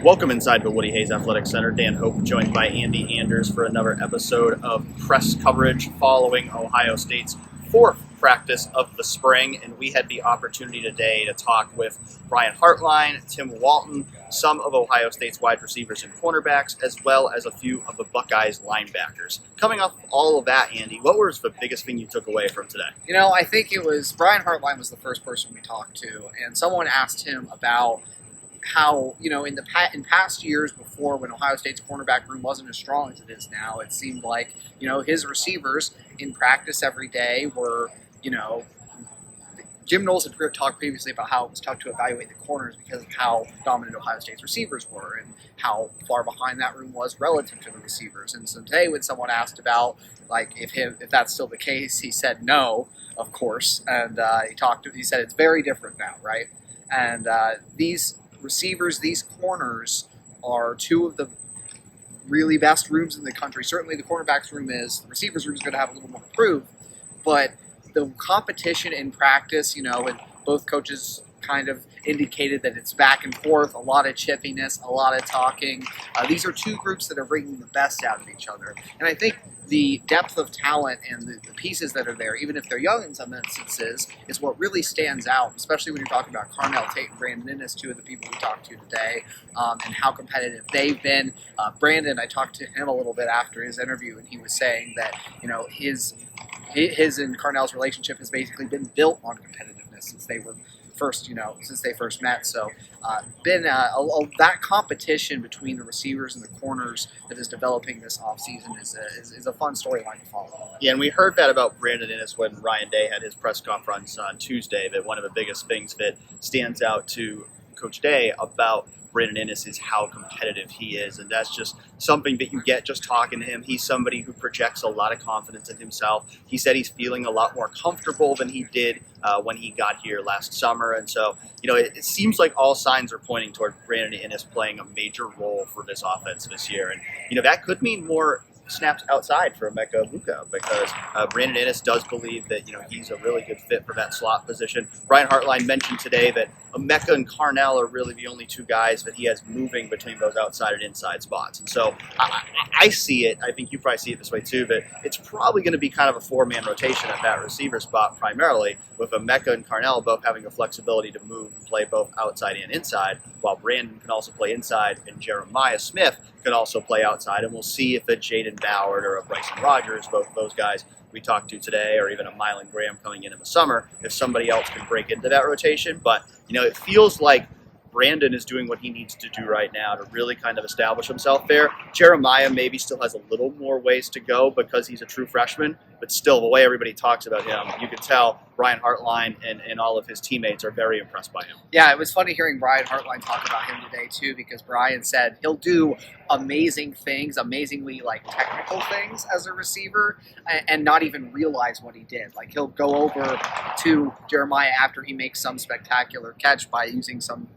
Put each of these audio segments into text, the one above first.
Welcome inside the Woody Hayes Athletic Center. Dan Hope joined by Andy Anders for another episode of press coverage following Ohio State's fourth practice of the spring. And we had the opportunity today to talk with Brian Hartline, Tim Walton, some of Ohio State's wide receivers and cornerbacks, as well as a few of the Buckeyes linebackers. Coming off all of that, Andy, what was the biggest thing you took away from today? I think it was Brian Hartline was the first person we talked to, and someone asked him about how, in past years before, when Ohio State's cornerback room wasn't as strong as it is now, it seemed like, his receivers in practice every day were, Jim Knowles had talked previously about how it was tough to evaluate the corners because of how dominant Ohio State's receivers were and how far behind that room was relative to the receivers. And so today, when someone asked about if that's still the case, he said no, of course, and he said it's very different now, right? And these receivers, these corners, are two of the really best rooms in the country. Certainly the cornerbacks room is. The receivers room is going to have a little more to prove, but the competition in practice, and both coaches kind of indicated that it's back and forth, a lot of chippiness, a lot of talking. These are two groups that are bringing the best out of each other. And I think the depth of talent and the pieces that are there, even if they're young in some instances, is what really stands out, especially when you're talking about Carnell Tate and Brandon Inniss, two of the people we talked to today, and how competitive they've been. Brandon, I talked to him a little bit after his interview, and he was saying that, his and Carnell's relationship has basically been built on competitiveness since they first met. So been that competition between the receivers and the corners that is developing this offseason is a fun storyline to follow. Yeah, and we heard that about Brandon Inniss when Ryan Day had his press conference on Tuesday, that one of the biggest things that stands out to Coach Day about Brandon Inniss is how competitive he is, and that's just something that you get just talking to him. He's somebody who projects a lot of confidence in himself. He said he's feeling a lot more comfortable than he did when he got here last summer, and so it seems like all signs are pointing toward Brandon Inniss playing a major role for this offense this year, and that could mean more snaps outside for Emeka Egbuka, because Brandon Inniss does believe that he's a really good fit for that slot position. Brian Hartline mentioned today that Emeka and Carnell are really the only two guys that he has moving between those outside and inside spots. And so I see it, I think you probably see it this way too, that it's probably going to be kind of a four-man rotation at that receiver spot primarily, with Emeka and Carnell both having the flexibility to move and play both outside and inside, while Brandon can also play inside and Jeremiah Smith can also play outside. And we'll see if a Jaden Ballard or a Bryson Rogers, both of those guys we talked to today, or even a Mylan Graham coming in the summer, if somebody else can break into that rotation. But, it feels like Brandon is doing what he needs to do right now to really kind of establish himself there. Jeremiah maybe still has a little more ways to go because he's a true freshman, but still, the way everybody talks about him, you can tell Brian Hartline and all of his teammates are very impressed by him. Yeah, it was funny hearing Brian Hartline talk about him today, too, because Brian said he'll do amazing things, amazingly technical things as a receiver, and not even realize what he did. Like, he'll go over to Jeremiah after he makes some spectacular catch by using some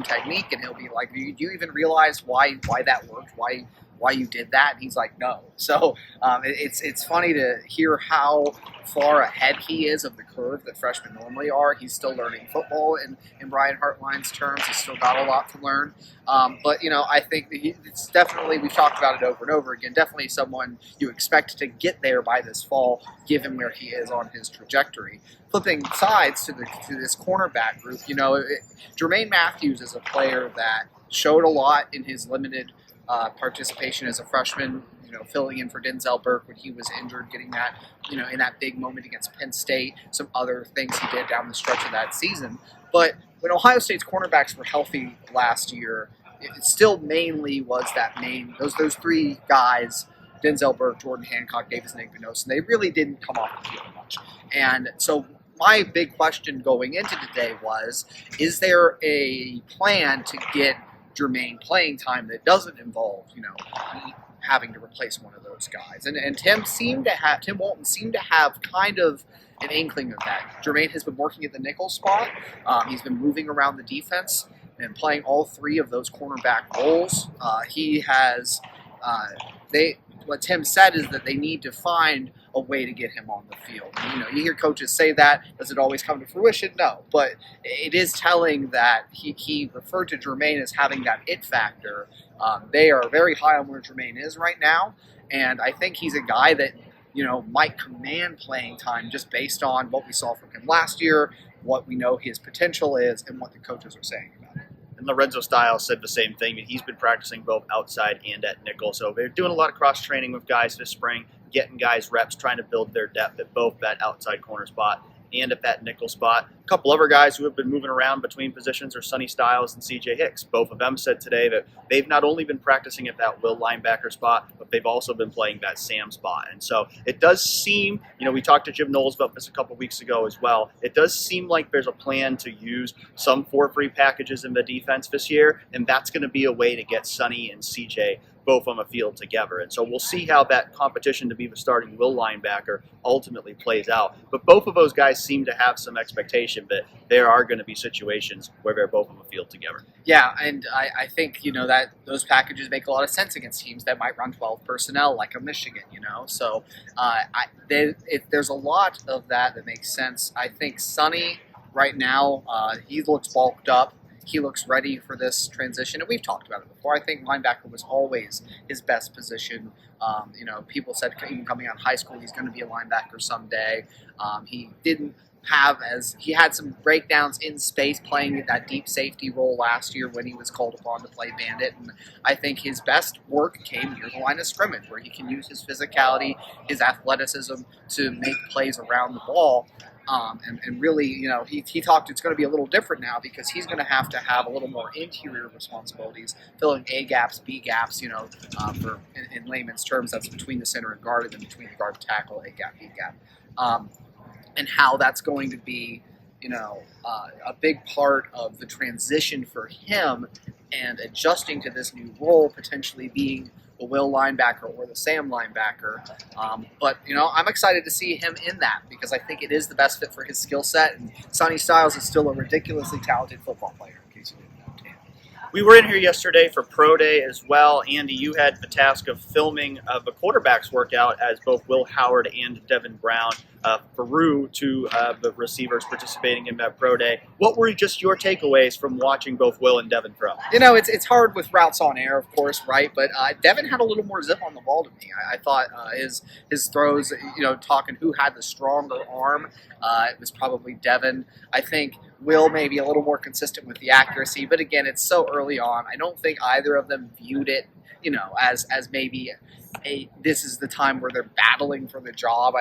technique, and he'll be like, do you even realize why that worked, why you did that? And he's like, no. So it's funny to hear how far ahead he is of the curve that freshmen normally are. He's still learning football in Brian Hartline's terms. He's still got a lot to learn. But I think that it's definitely, we've talked about it over and over again, definitely someone you expect to get there by this fall, given where he is on his trajectory. Flipping sides to this cornerback group, Jermaine Matthews is a player that showed a lot in his limited participation as a freshman, filling in for Denzel Burke when he was injured, getting that, in that big moment against Penn State, some other things he did down the stretch of that season. But when Ohio State's cornerbacks were healthy last year, it still mainly was those three guys, Denzel Burke, Jordan Hancock, Davis Nigbenos, and they really didn't come off the field much. And so my big question going into today was, is there a plan to get Jermaine playing time that doesn't involve, having to replace one of those guys? And Tim Walton seemed to have kind of an inkling of that. Jermaine has been working at the nickel spot. He's been moving around the defense and playing all three of those cornerback roles. what Tim said is that they need to find a way to get him on the field. You hear coaches say that. Does it always come to fruition? No. But it is telling that he referred to Jermaine as having that it factor. They are very high on where Jermaine is right now, and I think he's a guy that might command playing time just based on what we saw from him last year, what we know his potential is, and what the coaches are saying about it. And Lorenzo Styles said the same thing. He's been practicing both outside and at nickel. So they're doing a lot of cross-training with guys this spring, getting guys reps, trying to build their depth at both that outside corner spot and at that nickel spot. A couple other guys who have been moving around between positions are Sonny Styles and C.J. Hicks. Both of them said today that they've not only been practicing at that will linebacker spot, but they've also been playing that Sam spot. And so it does seem, we talked to Jim Knowles about this a couple weeks ago as well, it does seem like there's a plan to use some 4-3 packages in the defense this year, and that's going to be a way to get Sonny and C.J. both on the field together. And so we'll see how that competition to be the starting will linebacker ultimately plays out. But both of those guys seem to have some expectation that there are going to be situations where they're both on the field together. Yeah, and I think, that those packages make a lot of sense against teams that might run 12 personnel like a Michigan, So there's a lot of that makes sense. I think Sonny right now, he looks bulked up. He looks ready for this transition, and we've talked about it before. I think linebacker was always his best position. People said even coming out of high school, he's going to be a linebacker someday. He had some breakdowns in space playing that deep safety role last year when he was called upon to play bandit, and I think his best work came near the line of scrimmage, where he can use his physicality, his athleticism to make plays around the ball. And really, he talked it's going to be a little different now because he's going to have a little more interior responsibilities, filling A gaps, B gaps, for in layman's terms, that's between the center and guard, and then between the guard and tackle, A gap, B gap. And how that's going to be, a big part of the transition for him and adjusting to this new role, potentially being the will linebacker or the Sam linebacker. But I'm excited to see him in that because I think it is the best fit for his skill set. And Sonny Styles is still a ridiculously talented football player, in case you didn't know. We were in here yesterday for Pro Day as well. Andy, you had the task of filming the quarterbacks workout as both Will Howard and Devin Brown through to the receivers participating in that Pro Day. What were just your takeaways from watching both Will and Devin throw? It's hard with routes on air, of course, right? But Devin had a little more zip on the ball to me. I thought his throws, talking who had the stronger arm, it was probably Devin. I think Will may be a little more consistent with the accuracy, but again, it's so early on. I don't think either of them viewed it, as maybe this is the time where they're battling for the job.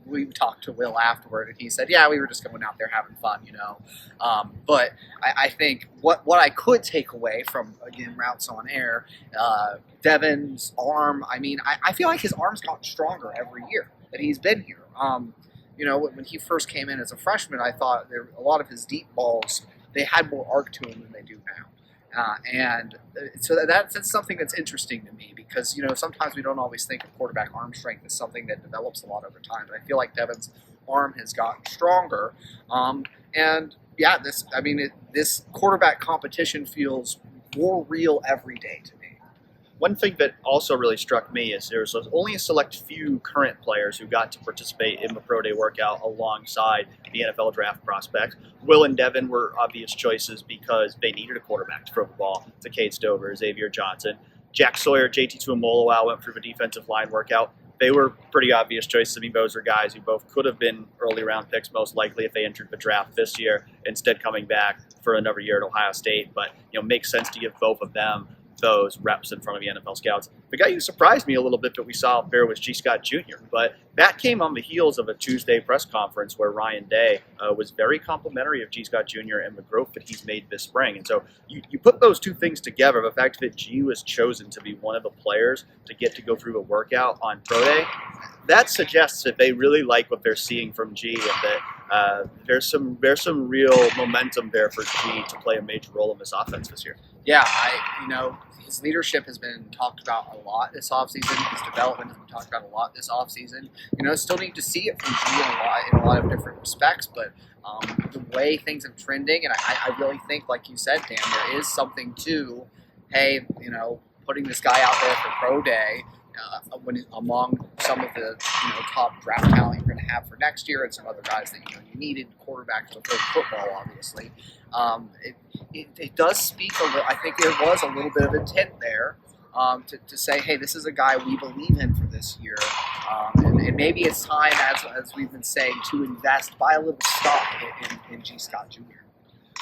We talked to Will afterward, and he said, "Yeah, we were just going out there having fun, But I think what I could take away from again routes on air, Devin's arm. I feel like his arm's gotten stronger every year that he's been here. When he first came in as a freshman, I thought a lot of his deep balls, they had more arc to them than they do now. So that's something that's interesting to me because, sometimes we don't always think of quarterback arm strength as something that develops a lot over time. But I feel like Devin's arm has gotten stronger. This quarterback competition feels more real every day to me. One thing that also really struck me is there's only a select few current players who got to participate in the Pro Day workout alongside the NFL draft prospects. Will and Devin were obvious choices because they needed a quarterback to throw the ball to Cade Stover, Xavier Johnson. Jack Sawyer, JT Tuimoloau went through the defensive line workout. They were pretty obvious choices. Those are guys who both could have been early round picks most likely if they entered the draft this year, instead coming back for another year at Ohio State. But, makes sense to give both of them those reps in front of the NFL scouts. The guy who surprised me a little bit that we saw up there was G. Scott Jr., but that came on the heels of a Tuesday press conference where Ryan Day was very complimentary of G. Scott Jr. and the growth that he's made this spring. And so you put those two things together, the fact that G was chosen to be one of the players to get to go through a workout on Pro Day, that suggests that they really like what they're seeing from G and that there's some real momentum there for G to play a major role in this offense this year. Yeah, his leadership has been talked about a lot this offseason. His development has been talked about a lot this offseason. Still need to see it from G in a lot of different respects, but the way things are trending, and I really think, like you said, Dan, there is something to, hey, putting this guy out there for Pro Day among some of the top draft talent you're going to have for next year, and some other guys that you needed quarterbacks to play football, obviously. It does speak a little. I think there was a little bit of intent there to say, hey, this is a guy we believe in for this year, and maybe it's time, as we've been saying, to invest, buy a little stock in G. Scott Jr.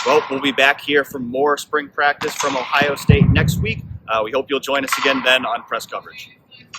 Well, we'll be back here for more spring practice from Ohio State next week. We hope you'll join us again then on press coverage.